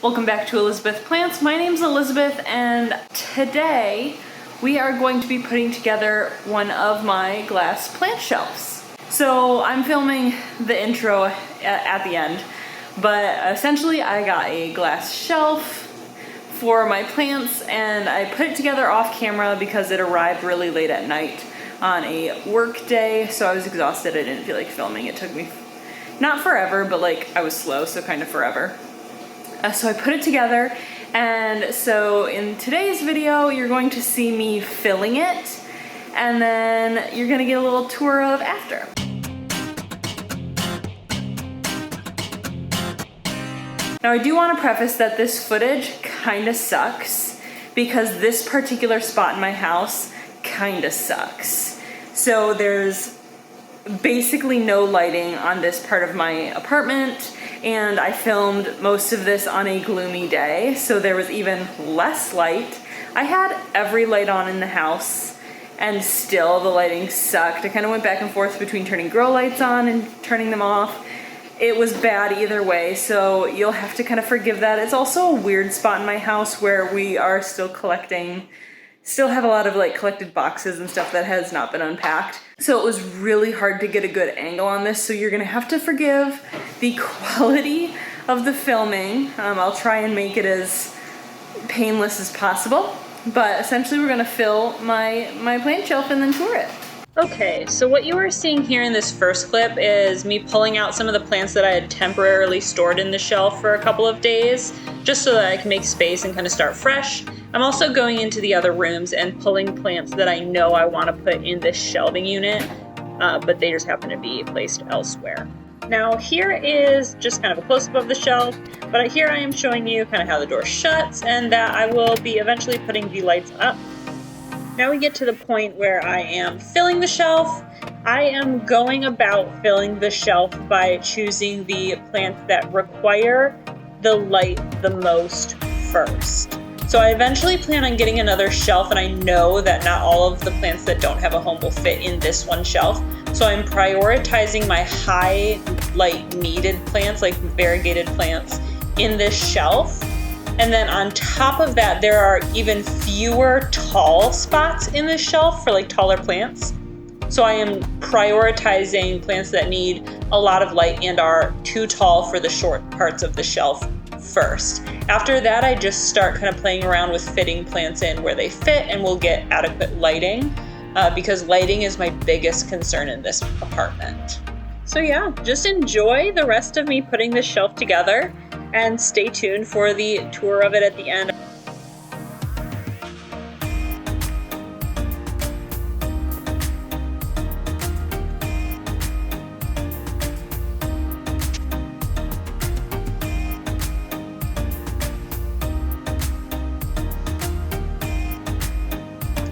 Welcome back to Elizabeth Plants. My name's Elizabeth, and today we are going to be putting together one of my glass plant shelves. So I'm filming the intro at the end, but essentially I got a glass shelf for my plants and I put it together off camera because it arrived really late at night on a work day, so I was exhausted. I didn't feel like filming. It took me not forever, but like I was slow, so kind of forever. So I put it together, and so in today's video you're going to see me filling it, and then you're gonna get a little tour of after. Now I do want to preface that this footage kind of sucks because this particular spot in my house kind of sucks. So there's basically no lighting on this part of my apartment, and I filmed most of this on a gloomy day, so there was even less light. I had every light on in the house and still the lighting sucked. I kind of went back and forth between turning grow lights on and turning them off. It was bad either way, so you'll have to kind of forgive that. It's also a weird spot in my house where we are still have a lot of like collected boxes and stuff that has not been unpacked. So it was really hard to get a good angle on this, so you're gonna have to forgive the quality of the filming. I'll try and make it as painless as possible, but essentially we're gonna fill my plant shelf and then tour it. Okay, so what you are seeing here in this first clip is me pulling out some of the plants that I had temporarily stored in the shelf for a couple of days, just so that I can make space and kind of start fresh. I'm also going into the other rooms and pulling plants that I know I want to put in this shelving unit, but they just happen to be placed elsewhere. Now here is just kind of a close-up of the shelf, but here I am showing you kind of how the door shuts and that I will be eventually putting the lights up. Now we get to the point where I am filling the shelf. I am going about filling the shelf by choosing the plants that require the light the most first. So I eventually plan on getting another shelf, and I know that not all of the plants that don't have a home will fit in this one shelf. So I'm prioritizing my high light needed plants, like variegated plants, in this shelf. And then on top of that, there are even fewer tall spots in this shelf for like taller plants. So I am prioritizing plants that need a lot of light and are too tall for the short parts of the shelf first. After that, I just start kind of playing around with fitting plants in where they fit, and we'll get adequate lighting because lighting is my biggest concern in this apartment. So yeah, just enjoy the rest of me putting this shelf together, and stay tuned for the tour of it at the end.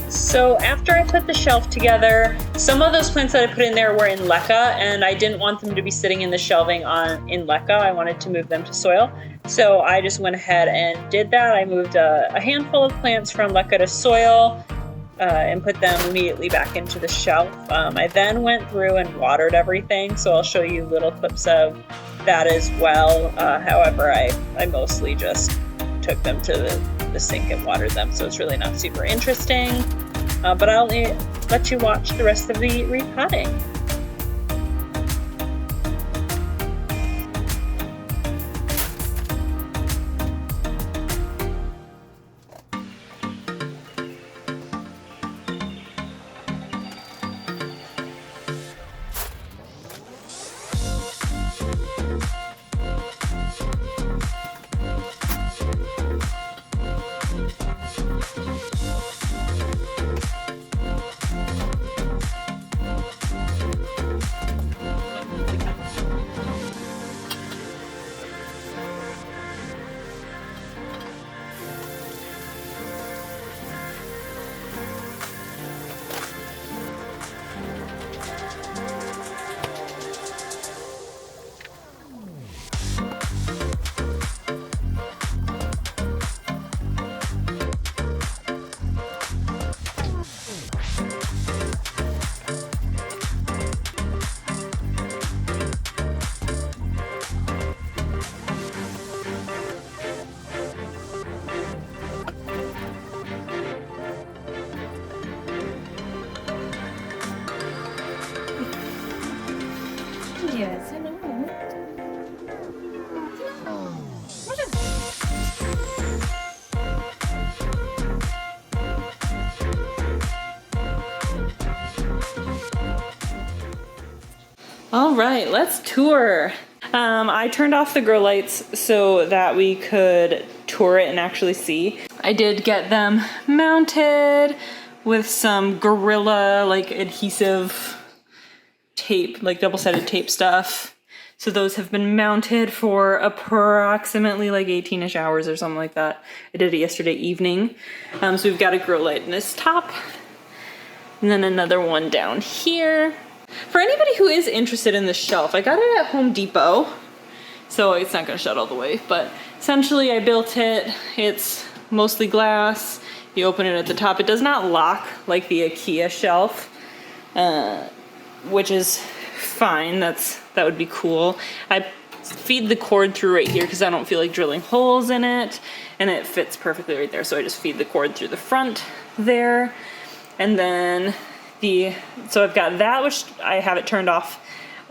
So after I put the shelf together, some of those plants that I put in there were in leca, and I didn't want them to be sitting in the shelving in leca. I wanted to move them to soil. So I just went ahead and did that. I moved a handful of plants from leca to soil and put them immediately back into the shelf. I then went through and watered everything, so I'll show you little clips of that as well. However, I mostly just took them to the sink and watered them, so it's really not super interesting. But I'll let you watch the rest of the repotting. All right, let's tour. I turned off the grow lights so that we could tour it and actually see. I did get them mounted with some Gorilla like adhesive tape, like double-sided tape stuff. So those have been mounted for approximately like 18-ish hours or something like that. I did it yesterday evening. So we've got a grow light in this top, and then another one down here. For anybody who is interested in this shelf, I got it at Home Depot, so it's not gonna shut all the way, but essentially I built it. It's mostly glass. You open it at the top. It does not lock like the IKEA shelf, which is fine. That would be cool. I feed the cord through right here because I don't feel like drilling holes in it, and it fits perfectly right there. So I just feed the cord through the front there, and then so I've got that, which I have it turned off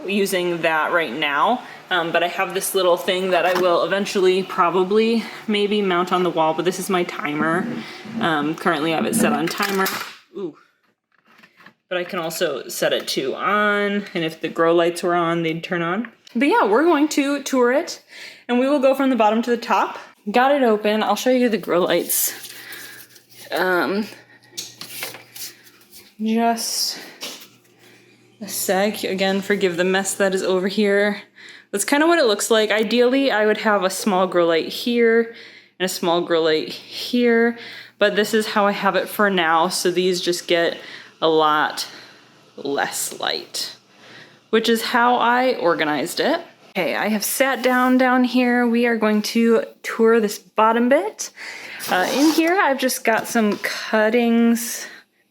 using that right now. But I have this little thing that I will eventually probably maybe mount on the wall, but this is my timer. Currently I have it set on timer. Ooh. But I can also set it to on, and if the grow lights were on, they'd turn on. But yeah, we're going to tour it, and we will go from the bottom to the top. Got it open. I'll show you the grow lights. Just a sec. Again, forgive the mess that is over here. That's kind of what it looks like. Ideally, I would have a small grow light here and a small grow light here, but this is how I have it for now. So these just get a lot less light, which is how I organized it. Okay, I have sat down here. We are going to tour this bottom bit. In here, I've just got some cuttings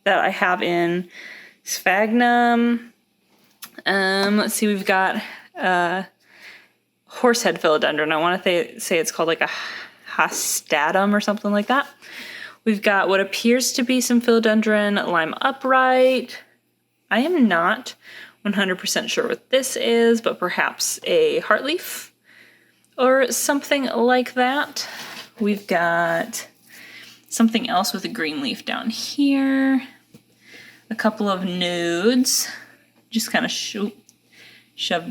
that I have in sphagnum. Let's see, we've got horsehead philodendron. I want to say it's called like a hastatum or something like that. We've got what appears to be some philodendron lime upright. I am not 100% sure what this is, but perhaps a heartleaf or something like that. We've got something else with a green leaf down here. A couple of nodes just kind of shoved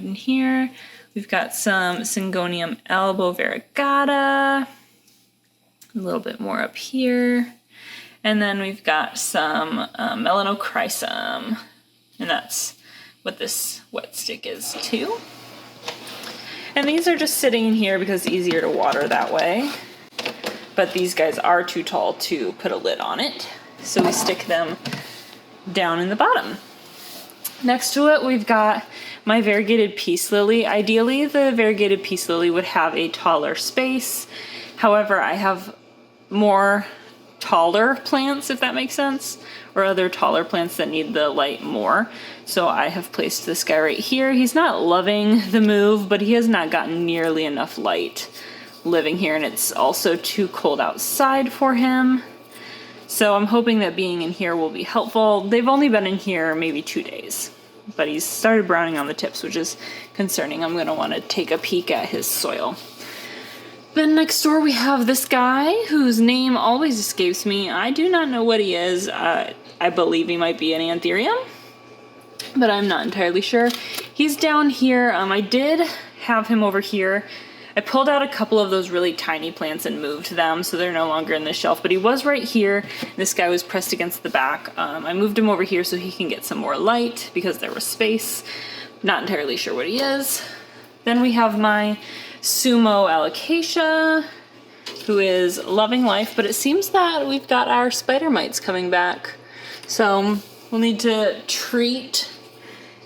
in here. We've got some Syngonium elbow variegata. A little bit more up here. And then we've got some melanochrysum. And that's what this wet stick is too. And these are just sitting in here because it's easier to water that way. But these guys are too tall to put a lid on it, so we stick them down in the bottom. Next to it, we've got my variegated peace lily. Ideally, the variegated peace lily would have a taller space. However, I have more taller plants, if that makes sense, or other taller plants that need the light more. So I have placed this guy right here. He's not loving the move, but he has not gotten nearly enough light living here, and it's also too cold outside for him. So I'm hoping that being in here will be helpful. They've only been in here maybe 2 days, but he's started browning on the tips, which is concerning. I'm gonna wanna take a peek at his soil. Then next door we have this guy whose name always escapes me. I do not know what he is. I believe he might be an anthurium, but I'm not entirely sure. He's down here. I did have him over here. I pulled out a couple of those really tiny plants and moved them, so they're no longer in this shelf, but he was right here. This guy was pressed against the back. I moved him over here so he can get some more light because there was space. Not entirely sure what he is. Then we have my Sumo alocasia, who is loving life, but it seems that we've got our spider mites coming back. So we'll need to treat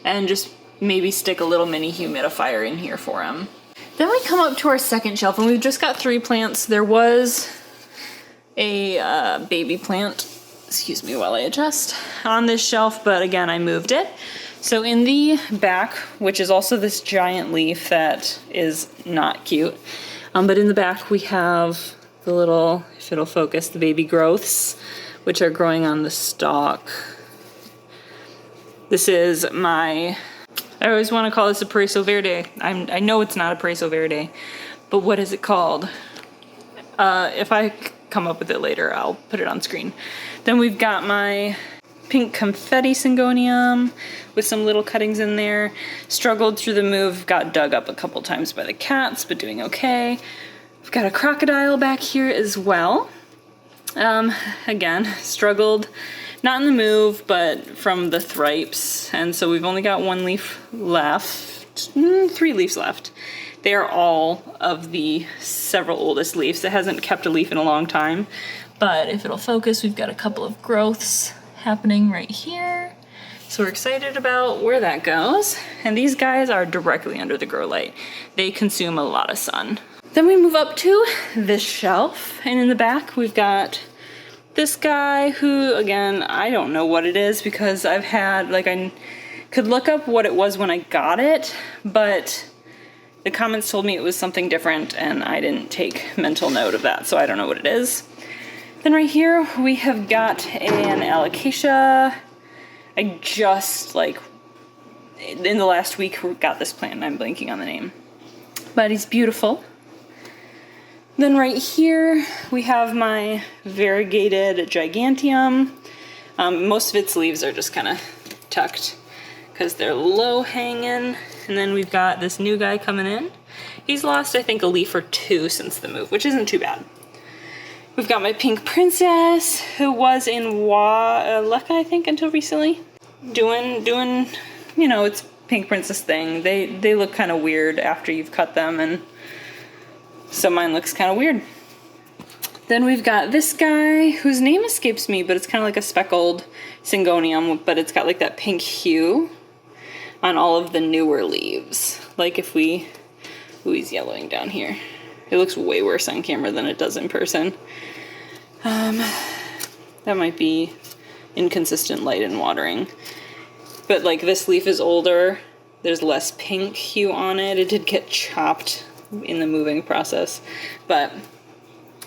and just maybe stick a little mini humidifier in here for him. Then we come up to our second shelf, and we've just got 3 plants. There was a baby plant, excuse me while I adjust, on this shelf, but again, I moved it. So in the back, which is also this giant leaf that is not cute, but in the back we have the little, if it'll focus, the baby growths, which are growing on the stalk. This is my, I always want to call this a Paraiso Verde. I know it's not a Paraiso Verde, but what is it called? If I come up with it later, I'll put it on screen. Then we've got my pink confetti syngonium with some little cuttings in there. Struggled through the move, got dug up a couple times by the cats, but doing okay. We've got a crocodile back here as well. Again, struggled, not in the move, but from the thripes. And so we've only got 1 leaf left, 3 leaves left. They are all of the several oldest leaves. It hasn't kept a leaf in a long time, but if it'll focus, we've got a couple of growths happening right here. So we're excited about where that goes. And these guys are directly under the grow light. They consume a lot of sun. Then we move up to this shelf, and in the back we've got this guy who, again, I don't know what it is because I've had, like, I could look up what it was when I got it, but the comments told me it was something different and I didn't take mental note of that, so I don't know what it is. Then right here we have got an alocasia. I just, like, in the last week got this plant and I'm blanking on the name, but he's beautiful. Then right here we have my variegated giganteum. Most of its leaves are just kind of tucked because they're low hanging. And then we've got this new guy coming in. He's lost, I think, a leaf or 2 since the move, which isn't too bad. We've got my pink princess, who was in Lucca, I think, until recently. Doing, you know, its pink princess thing. They look kind of weird after you've cut them, and so mine looks kind of weird. Then we've got this guy whose name escapes me, but it's kind of like a speckled syngonium, but it's got like that pink hue on all of the newer leaves. Like if we, ooh, he's yellowing down here. It looks way worse on camera than it does in person. That might be inconsistent light and watering. But like this leaf is older, there's less pink hue on it. It did get chopped in the moving process, but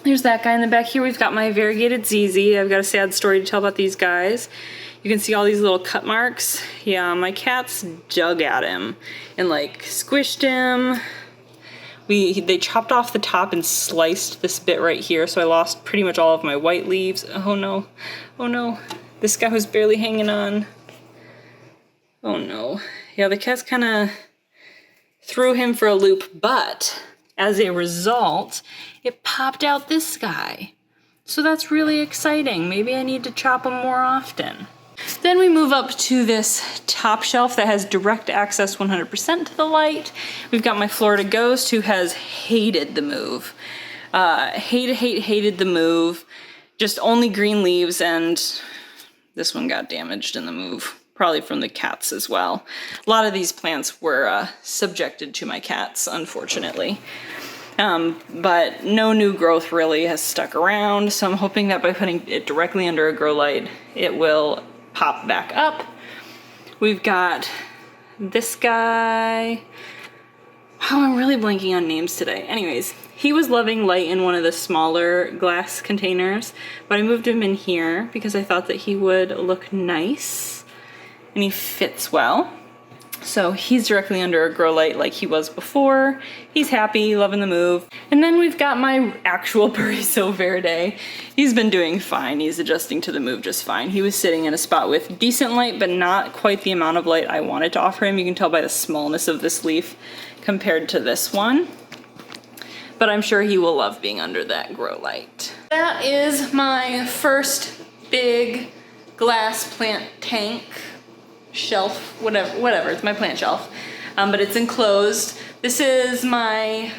there's that guy in the back here. We've got my variegated ZZ. I've got a sad story to tell about these guys. You can see all these little cut marks. Yeah, my cats dug at him and like squished him. They chopped off the top and sliced this bit right here, so I lost pretty much all of my white leaves. Oh no, oh no. This guy was barely hanging on. Oh no. Yeah, the cats kind of threw him for a loop, but as a result, it popped out this guy. So that's really exciting. Maybe I need to chop him more often. Then we move up to this top shelf that has direct access 100% to the light. We've got my Florida Ghost, who has hated the move. Hated the move. Just only green leaves, and this one got damaged in the move. Probably from the cats as well. A lot of these plants were subjected to my cats, unfortunately. But no new growth really has stuck around, so I'm hoping that by putting it directly under a grow light, it will pop back up. We've got this guy. Oh, I'm really blanking on names today. Anyways, he was loving light in one of the smaller glass containers, but I moved him in here because I thought that he would look nice. And he fits well. So he's directly under a grow light like he was before. He's happy, loving the move. And then we've got my actual Paraiso Verde. He's been doing fine. He's adjusting to the move just fine. He was sitting in a spot with decent light, but not quite the amount of light I wanted to offer him. You can tell by the smallness of this leaf compared to this one. But I'm sure he will love being under that grow light. That is my first big glass plant tank. Shelf, whatever, it's my plant shelf, but it's enclosed. This is my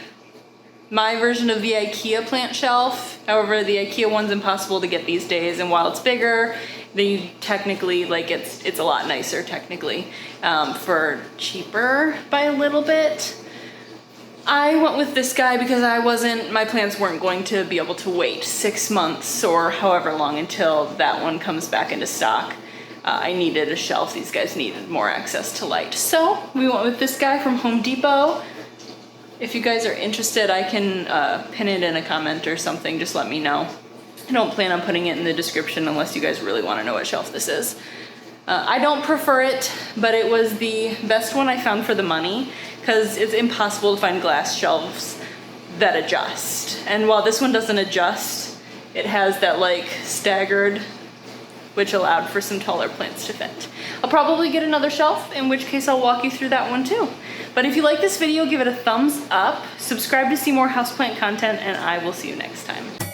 version of the IKEA plant shelf. However, the IKEA one's impossible to get these days, and while it's bigger, they technically, like, it's a lot nicer technically, for cheaper by a little bit. I went with this guy because my plants weren't going to be able to wait 6 months or however long until that one comes back into stock. I needed a shelf. These guys needed more access to light. So we went with this guy from Home Depot. If you guys are interested, I can pin it in a comment or something. Just let me know. I don't plan on putting it in the description unless you guys really want to know what shelf this is. I don't prefer it, but it was the best one I found for the money because it's impossible to find glass shelves that adjust. And while this one doesn't adjust, it has that like staggered which allowed for some taller plants to fit. I'll probably get another shelf, in which case I'll walk you through that one too. But if you like this video, give it a thumbs up, subscribe to see more houseplant content, and I will see you next time.